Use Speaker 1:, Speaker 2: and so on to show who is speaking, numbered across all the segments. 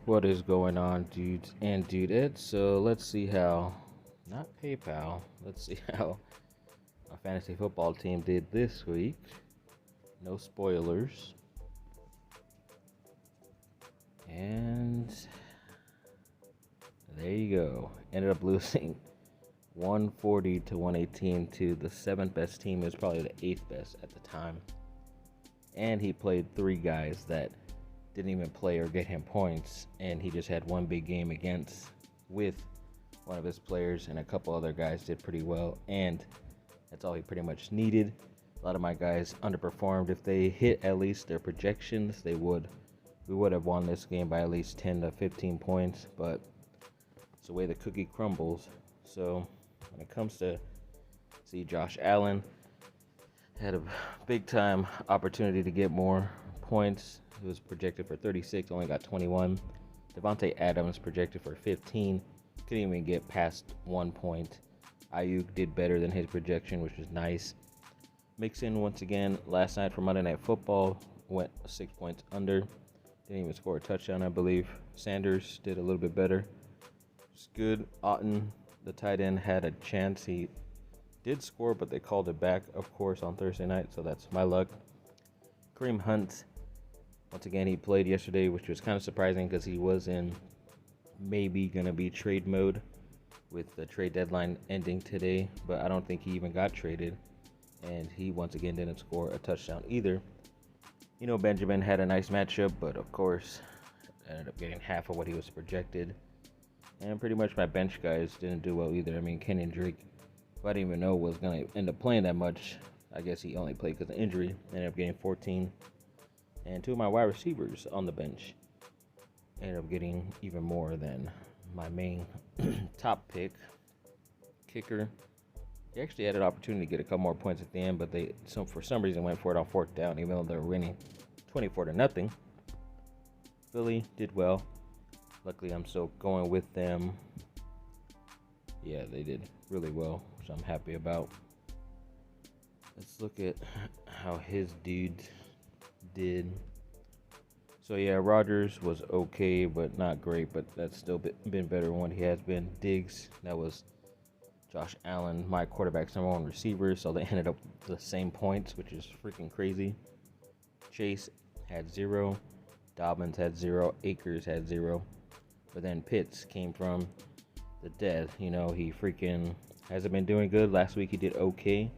Speaker 1: What is going on, dudes and dudettes? So let's see how, not PayPal, let's see how our fantasy football team did this week. No spoilers. And there you go. Ended up losing 140 to 118 to the seventh best team. It was probably the eighth best at the time. And he played three guys that didn't even play or get him points, and he just had one big game against with one of his players, and a couple other guys did pretty well, and that's all he pretty much needed. A lot of my guys underperformed. If they hit at least their projections, we would have won this game by at least 10 to 15 points, but it's the way the cookie crumbles. So when it comes to see Josh Allen had a big time opportunity to get more points. He was projected for 36, only got 21. Devontae Adams projected for 15, couldn't even get past 1 point. Ayuk did better than his projection, which was nice. Mixon once again last night for Monday Night Football went 6 points under. Didn't even score a touchdown, I believe. Sanders did a little bit better. It's good. Otten, the tight end, had a chance. He did score, but they called it back, of course, on Thursday night, so that's my luck. Kareem Hunt, once again, he played yesterday, which was kind of surprising because he was in maybe going to be trade mode with the trade deadline ending today, but I don't think he even got traded, and he once again didn't score a touchdown either. You know, Benjamin had a nice matchup, but of course, ended up getting half of what he was projected. And pretty much my bench guys didn't do well either. I mean, Kenyon Drake, who I didn't even know was going to end up playing that much. I guess he only played because of injury. Ended up getting 14. And two of my wide receivers on the bench ended up getting even more than my main top pick, kicker. He actually had an opportunity to get a couple more points at the end, but for some reason went for it on fourth down, even though they were winning 24-0. Philly did well. Luckily, I'm still going with them. Yeah, they did really well, which I'm happy about. Let's look at how his dude did. So yeah, Rodgers was okay, but not great, but that's still been better than what he has been. Diggs, that was Josh Allen, my quarterback's number one receiver, so they ended up with the same points, which is freaking crazy. Chase had 0, Dobbins had 0, Akers had 0, but then Pitts came from the dead. You know, he freaking hasn't been doing good. Last week he did okay,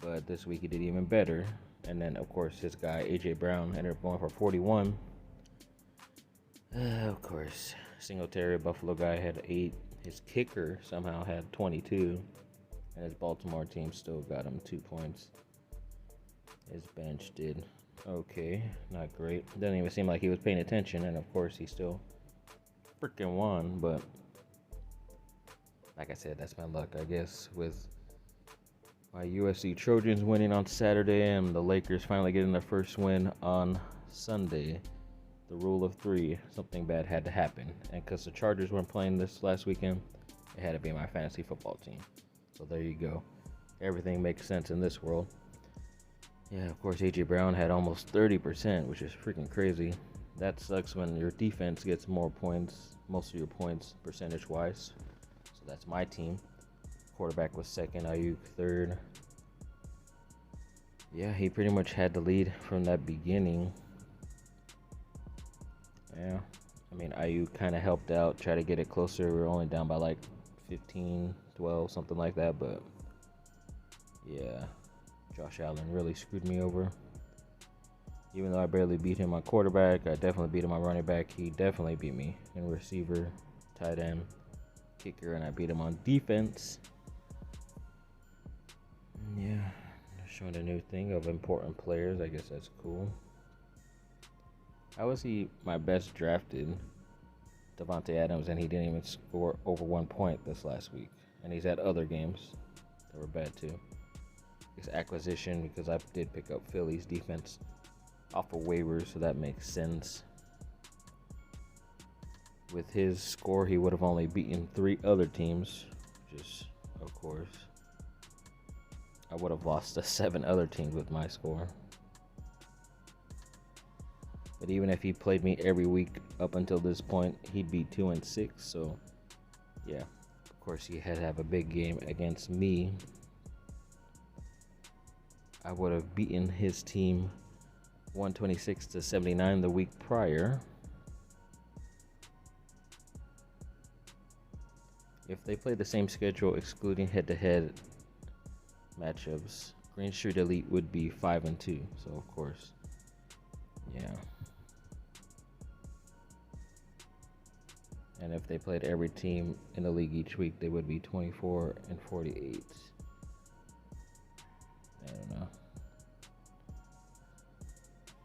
Speaker 1: but this week he did even better. And then, of course, his guy, A.J. Brown, ended up going for 41. Of course, Singletary, Buffalo guy, had 8. His kicker somehow had 22. And his Baltimore team still got him 2 points. His bench did okay, not great. Doesn't even seem like he was paying attention. And, of course, he still freaking won. But, like I said, that's my luck, I guess, with my USC Trojans winning on Saturday and the Lakers finally getting their first win on Sunday. The rule of 3, something bad had to happen. And because the Chargers weren't playing this last weekend, it had to be my fantasy football team. So there you go. Everything makes sense in this world. Yeah, of course, A.J. Brown had almost 30%, which is freaking crazy. That sucks when your defense gets more points, most of your points percentage-wise. So that's my team. Quarterback was second, Ayuk third. Yeah, he pretty much had the lead from that beginning. Yeah, I mean, Ayuk kind of helped out, try to get it closer. We were only down by like 15, 12, something like that. But yeah, Josh Allen really screwed me over. Even though I barely beat him on quarterback, I definitely beat him on running back. He definitely beat me in receiver, tight end, kicker, and I beat him on defense. Yeah, showing a new thing of important players. I guess that's cool. How was he my best drafted? Devontae Adams, and he didn't even score over 1 point this last week. And he's had other games that were bad too. His acquisition, because I did pick up Philly's defense off of waivers, so that makes sense. With his score, he would have only beaten 3 other teams, which is, of course, I would have lost to 7 other teams with my score. But But even if he played me every week up until this point, he'd be 2-6. So, yeah, of course he had to have a big game against me. I would have beaten his team 126-79 the week prior. If they play the same schedule, excluding head-to-head matchups, Green Street Elite would be 5-2. So of course, yeah. And if they played every team in the league each week, they would be 24-48. I don't know.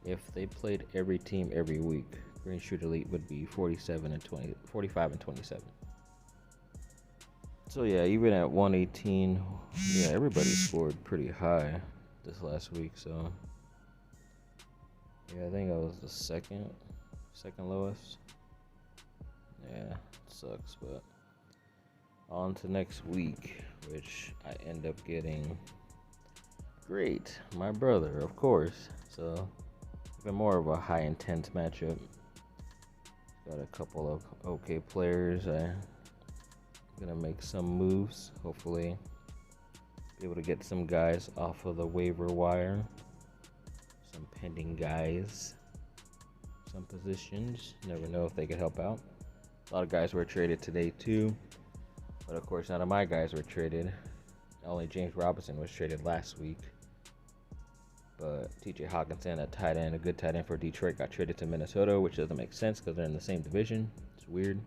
Speaker 1: If they played every team every week, Green Street Elite would be 45-27. So yeah, even at 118, yeah, everybody scored pretty high this last week. So yeah, I think I was the second lowest. Yeah, it sucks, but on to next week, which I end up getting Great, my brother, of course. So even more of a high intense matchup. Got a couple of okay players. I'm gonna make some moves. Hopefully, be able to get some guys off of the waiver wire. Some pending guys. Some positions. Never know if they could help out. A lot of guys were traded today too, but of course none of my guys were traded. Only James Robinson was traded last week. But TJ Hawkinson, a good tight end for Detroit, got traded to Minnesota, which doesn't make sense because they're in the same division. It's weird.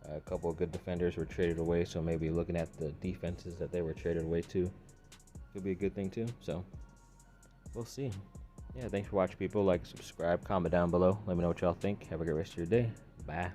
Speaker 1: A couple of good defenders were traded away, so maybe looking at the defenses that they were traded away to could be a good thing too. So we'll see. Yeah, thanks for watching, people. Like, subscribe, comment down below. Let me know what y'all think. Have a great rest of your day. Bye.